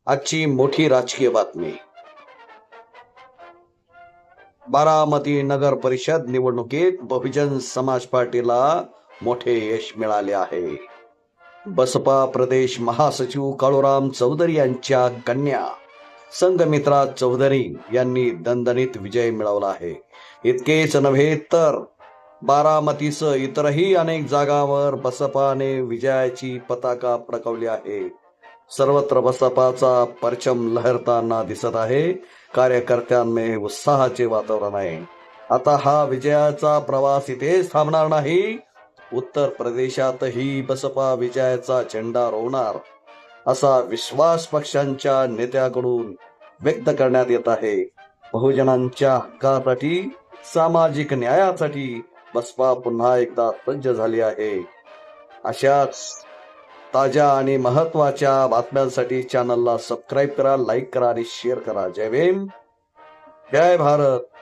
आजची मोठी राजकीय बातमी. बारामती नगर परिषद निवडणुकीत बहुजन समाज पार्टीला मोठे यश मिळाले आहे. बसपा प्रदेश महासचिव काळूराम चौधरी यांच्या कन्या संघमित्रा चौधरी यांनी दणदणीत विजय मिळवला आहे. इतकेच नव्हे तर बारामतीसह इतरही अनेक जागांवर बसपाने विजयाची पताका फडकवली आहे. सर्वत्र बसपाचा परचम लहरताना दिसत आहे. कार्यकर्त्यांमध्ये उत्साहाचे वातावरण आहे. आता हा विजयाचा प्रवास इथेच थांबणार नाही. उत्तर प्रदेशातही बसपा विजयाचा झेंडा रोवणार असा विश्वास पक्षांच्या नेत्याकडून व्यक्त करण्यात येत आहे. बहुजनांच्या हक्कासाठी, सामाजिक न्यायासाठी बसपा पुन्हा एकदा सज्ज झाली आहे. अशाच ताज्या आणि महत्त्वाच्या बातम्यांसाठी चॅनलला सबस्क्राईब करा, लाईक करा आणि शेअर करा. जय भीम, जय भारत.